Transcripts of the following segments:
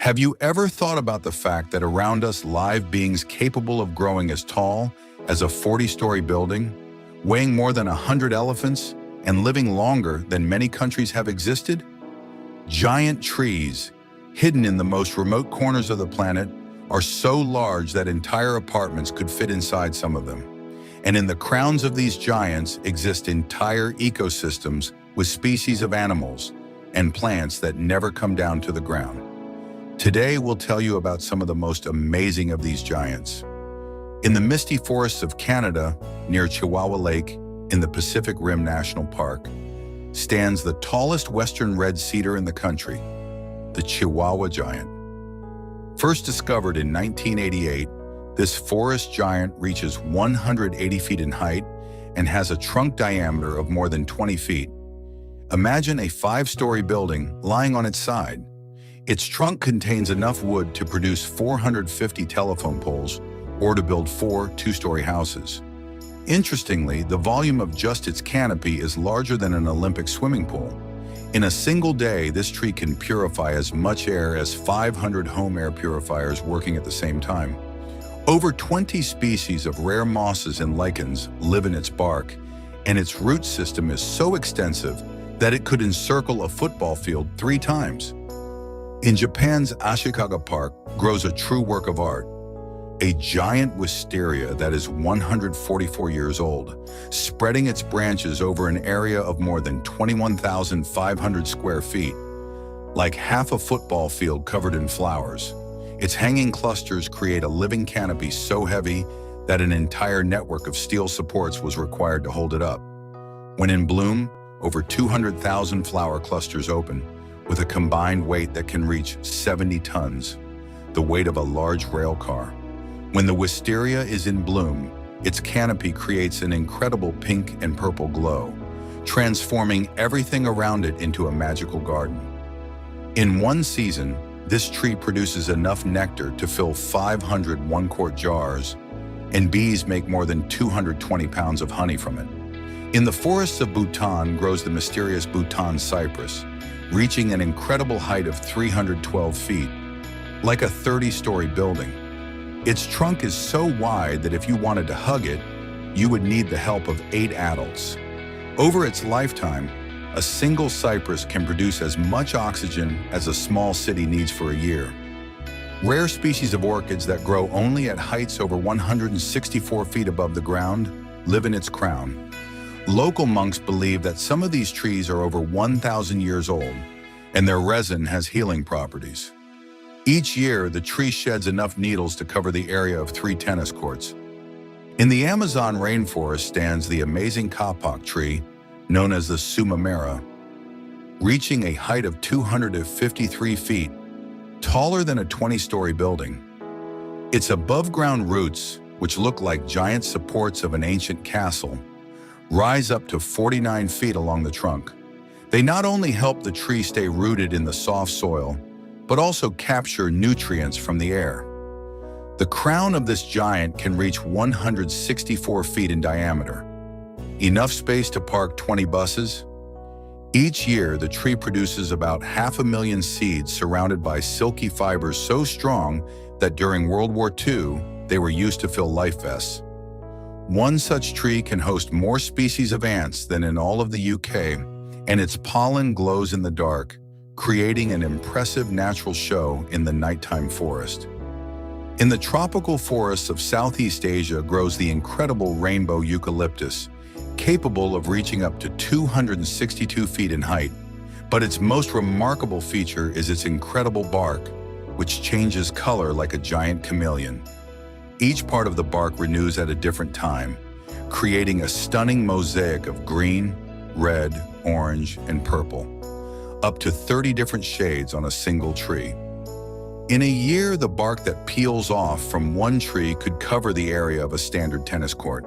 Have you ever thought about the fact that around us live beings capable of growing as tall as a 40-story building, weighing more than 100 elephants, and living longer than many countries have existed? Giant trees, hidden in the most remote corners of the planet, are so large that entire apartments could fit inside some of them. And in the crowns of these giants exist entire ecosystems with species of animals and plants that never come down to the ground. Today, we'll tell you about some of the most amazing of these giants. In the misty forests of Canada, near Chihuahua Lake, in the Pacific Rim National Park, stands the tallest western red cedar in the country, the Chihuahua giant. First discovered in 1988, this forest giant reaches 180 feet in height and has a trunk diameter of more than 20 feet. Imagine a 5-story building lying on its side. Its trunk contains enough wood to produce 450 telephone poles or to build 4 2-story houses. Interestingly, the volume of just its canopy is larger than an Olympic swimming pool. In a single day, this tree can purify as much air as 500 home air purifiers working at the same time. Over 20 species of rare mosses and lichens live in its bark, and its root system is so extensive that it could encircle a football field 3 times. In Japan's Ashikaga Park grows a true work of art, a giant wisteria that is 144 years old, spreading its branches over an area of more than 21,500 square feet, like half a football field covered in flowers. Its hanging clusters create a living canopy so heavy that an entire network of steel supports was required to hold it up. When in bloom, over 200,000 flower clusters open, with a combined weight that can reach 70 tons, the weight of a large rail car. When the wisteria is in bloom, its canopy creates an incredible pink and purple glow, transforming everything around it into a magical garden. In one season, this tree produces enough nectar to fill 500 one-quart jars, and bees make more than 220 pounds of honey from it. In the forests of Bhutan grows the mysterious Bhutan cypress, reaching an incredible height of 312 feet, like a 30-story building. Its trunk is so wide that if you wanted to hug it, you would need the help of 8 adults. Over its lifetime, a single cypress can produce as much oxygen as a small city needs for a year. Rare species of orchids that grow only at heights over 164 feet above the ground live in its crown. Local monks believe that some of these trees are over 1,000 years old, and their resin has healing properties. Each year, the tree sheds enough needles to cover the area of 3 tennis courts. In the Amazon rainforest stands the amazing kapok tree, known as the sumamera, reaching a height of 253 feet, taller than a 20-story building. Its above-ground roots, which look like giant supports of an ancient castle, rise up to 49 feet along the trunk. They not only help the tree stay rooted in the soft soil, but also capture nutrients from the air. The crown of this giant can reach 164 feet in diameter, enough space to park 20 buses. Each year, the tree produces about 500,000 seeds surrounded by silky fibers so strong that during World War II, they were used to fill life vests. One such tree can host more species of ants than in all of the UK, and its pollen glows in the dark, creating an impressive natural show in the nighttime forest. In the tropical forests of Southeast Asia grows the incredible rainbow eucalyptus, capable of reaching up to 262 feet in height. But its most remarkable feature is its incredible bark, which changes color like a giant chameleon. Each part of the bark renews at a different time, creating a stunning mosaic of green, red, orange, and purple, up to 30 different shades on a single tree. In a year, the bark that peels off from one tree could cover the area of a standard tennis court.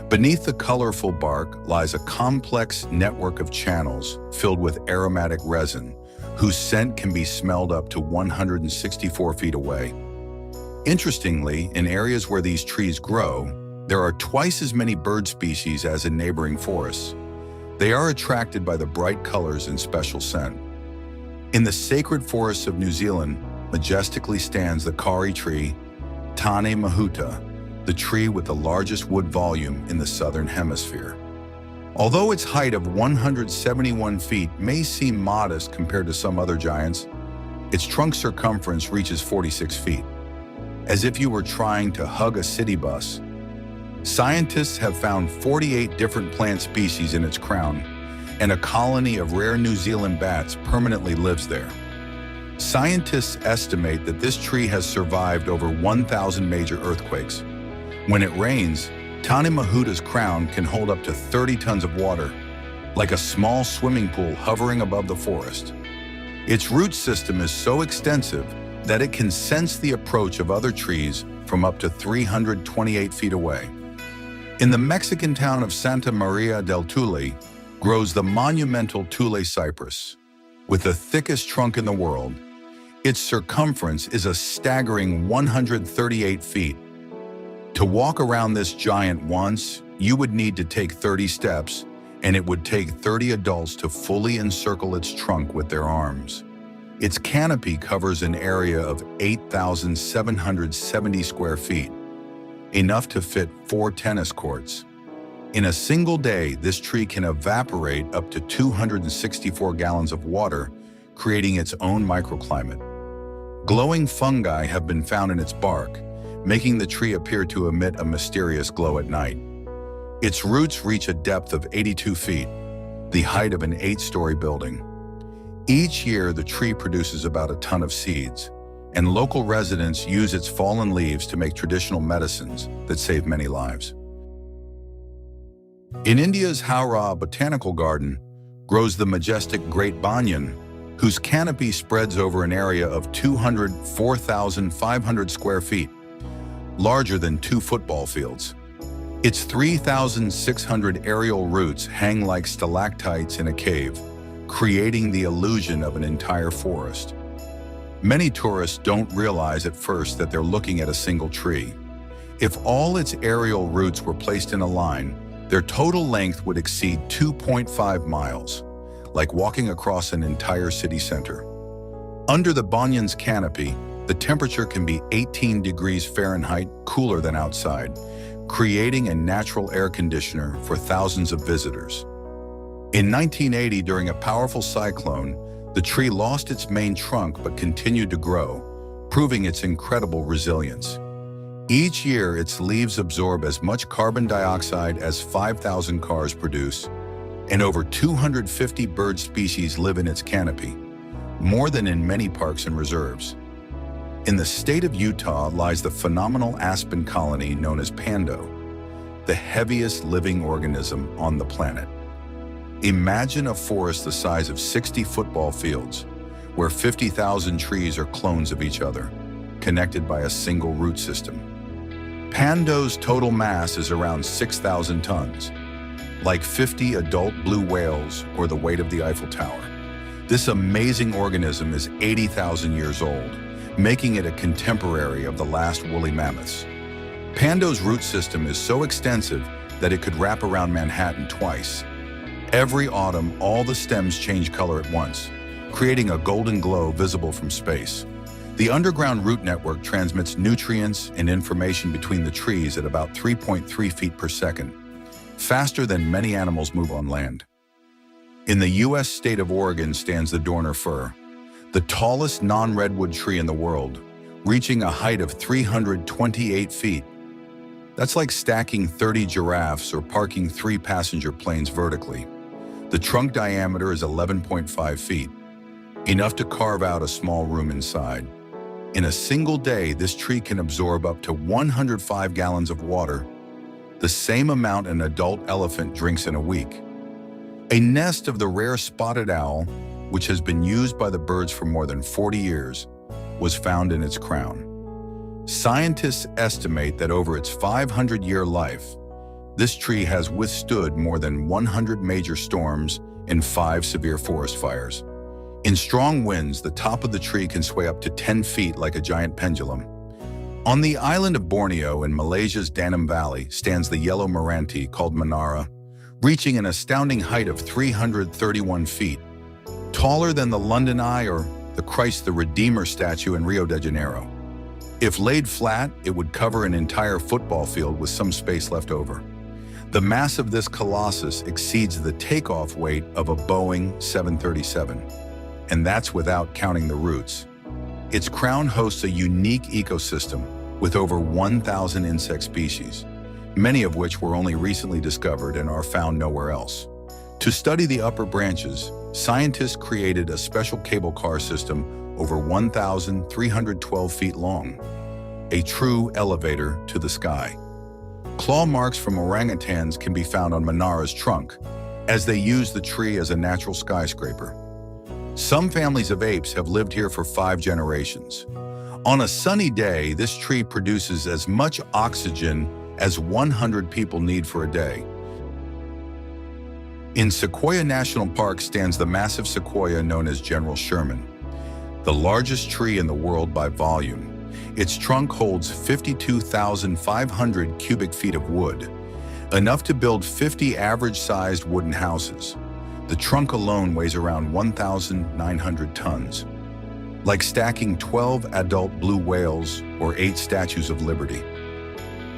Beneath the colorful bark lies a complex network of channels filled with aromatic resin, whose scent can be smelled up to 164 feet away. Interestingly, in areas where these trees grow, there are twice as many bird species as in neighboring forests. They are attracted by the bright colors and special scent. In the sacred forests of New Zealand, majestically stands the kauri tree, Tane Mahuta, the tree with the largest wood volume in the southern hemisphere. Although its height of 171 feet may seem modest compared to some other giants, its trunk circumference reaches 46 feet. As if you were trying to hug a city bus. Scientists have found 48 different plant species in its crown, and a colony of rare New Zealand bats permanently lives there. Scientists estimate that this tree has survived over 1,000 major earthquakes. When it rains, Tane Mahuta's crown can hold up to 30 tons of water, like a small swimming pool hovering above the forest. Its root system is so extensive that it can sense the approach of other trees from up to 328 feet away. In the Mexican town of Santa Maria del Tule grows the monumental Tule cypress. With the thickest trunk in the world, its circumference is a staggering 138 feet. To walk around this giant once, you would need to take 30 steps, and it would take 30 adults to fully encircle its trunk with their arms. Its canopy covers an area of 8,770 square feet, enough to fit 4 tennis courts. In a single day, this tree can evaporate up to 264 gallons of water, creating its own microclimate. Glowing fungi have been found in its bark, making the tree appear to emit a mysterious glow at night. Its roots reach a depth of 82 feet, the height of an 8-story building. Each year, the tree produces about a ton of seeds, and local residents use its fallen leaves to make traditional medicines that save many lives. In India's Howrah Botanical Garden grows the majestic Great Banyan, whose canopy spreads over an area of 204,500 square feet, larger than 2 football fields. Its 3,600 aerial roots hang like stalactites in a cave, creating the illusion of an entire forest. Many tourists don't realize at first that they're looking at a single tree. If all its aerial roots were placed in a line, their total length would exceed 2.5 miles, like walking across an entire city center. Under the banyan's canopy, the temperature can be 18 degrees Fahrenheit cooler than outside, creating a natural air conditioner for thousands of visitors. In 1980, during a powerful cyclone, the tree lost its main trunk but continued to grow, proving its incredible resilience. Each year, its leaves absorb as much carbon dioxide as 5,000 cars produce, and over 250 bird species live in its canopy, more than in many parks and reserves. In the state of Utah lies the phenomenal aspen colony known as Pando, the heaviest living organism on the planet. Imagine a forest the size of 60 football fields, where 50,000 trees are clones of each other, connected by a single root system. Pando's total mass is around 6,000 tons, like 50 adult blue whales or the weight of the Eiffel Tower. This amazing organism is 80,000 years old, making it a contemporary of the last woolly mammoths. Pando's root system is so extensive that it could wrap around Manhattan twice. Every autumn, all the stems change color at once, creating a golden glow visible from space. The underground root network transmits nutrients and information between the trees at about 3.3 feet per second, faster than many animals move on land. In the U.S. state of Oregon stands the Dorner fir, the tallest non-redwood tree in the world, reaching a height of 328 feet. That's like stacking 30 giraffes or parking 3 passenger planes vertically. The trunk diameter is 11.5 feet, enough to carve out a small room inside. In a single day, this tree can absorb up to 105 gallons of water, the same amount an adult elephant drinks in a week. A nest of the rare spotted owl, which has been used by the birds for more than 40 years, was found in its crown. Scientists estimate that over its 500-year life, this tree has withstood more than 100 major storms and 5 severe forest fires. In strong winds, the top of the tree can sway up to 10 feet like a giant pendulum. On the island of Borneo in Malaysia's Danam Valley stands the yellow Meranti called Menara, reaching an astounding height of 331 feet, taller than the London Eye or the Christ the Redeemer statue in Rio de Janeiro. If laid flat, it would cover an entire football field with some space left over. The mass of this colossus exceeds the takeoff weight of a Boeing 737, and that's without counting the roots. Its crown hosts a unique ecosystem with over 1,000 insect species, many of which were only recently discovered and are found nowhere else. To study the upper branches, scientists created a special cable car system over 1,312 feet long, a true elevator to the sky. Claw marks from orangutans can be found on Manara's trunk, as they use the tree as a natural skyscraper. Some families of apes have lived here for 5 generations. On a sunny day, this tree produces as much oxygen as 100 people need for a day. In Sequoia National Park stands the massive sequoia known as General Sherman, the largest tree in the world by volume. Its trunk holds 52,500 cubic feet of wood, enough to build 50 average-sized wooden houses. The trunk alone weighs around 1,900 tons, like stacking 12 adult blue whales or 8 statues of liberty.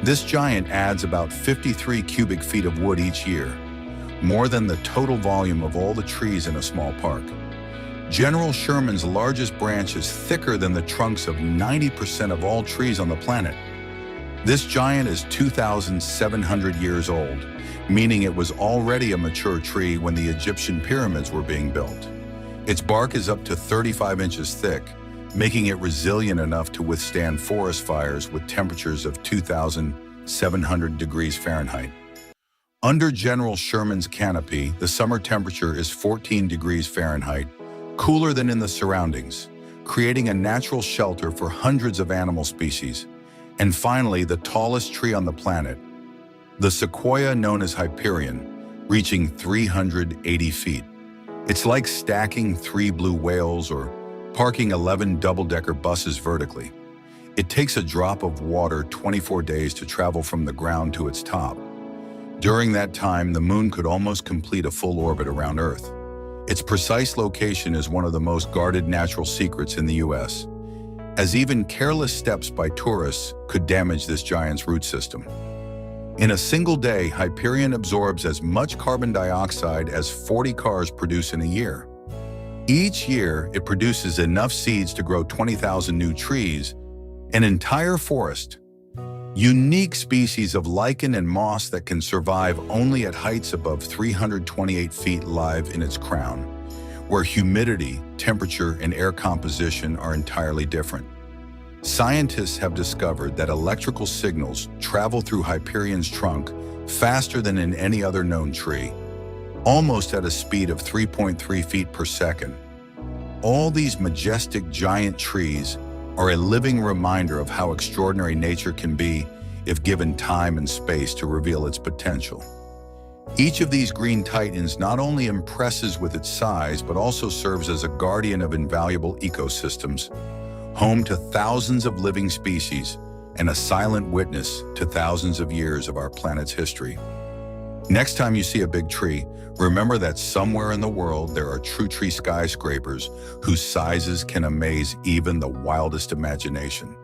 This giant adds about 53 cubic feet of wood each year, more than the total volume of all the trees in a small park. General Sherman's largest branch is thicker than the trunks of 90% of all trees on the planet. This giant is 2,700 years old, meaning it was already a mature tree when the Egyptian pyramids were being built. Its bark is up to 35 inches thick, making it resilient enough to withstand forest fires with temperatures of 2,700 degrees Fahrenheit. Under General Sherman's canopy, the summer temperature is 14 degrees Fahrenheit, cooler than in the surroundings, creating a natural shelter for hundreds of animal species. And finally, the tallest tree on the planet, the sequoia known as Hyperion, reaching 380 feet. It's like stacking 3 blue whales or parking 11 double-decker buses vertically. It takes a drop of water 24 days to travel from the ground to its top. During that time, the moon could almost complete a full orbit around Earth. Its precise location is one of the most guarded natural secrets in the US, as even careless steps by tourists could damage this giant's root system. In a single day, Hyperion absorbs as much carbon dioxide as 40 cars produce in a year. Each year, it produces enough seeds to grow 20,000 new trees, an entire forest. Unique species of lichen and moss that can survive only at heights above 328 feet live in its crown, where humidity, temperature, and air composition are entirely different. Scientists have discovered that electrical signals travel through Hyperion's trunk faster than in any other known tree, almost at a speed of 3.3 feet per second. All these majestic giant trees are a living reminder of how extraordinary nature can be if given time and space to reveal its potential. Each of these green titans not only impresses with its size, but also serves as a guardian of invaluable ecosystems, home to thousands of living species, and a silent witness to thousands of years of our planet's history. Next time you see a big tree, remember that somewhere in the world there are true tree skyscrapers whose sizes can amaze even the wildest imagination.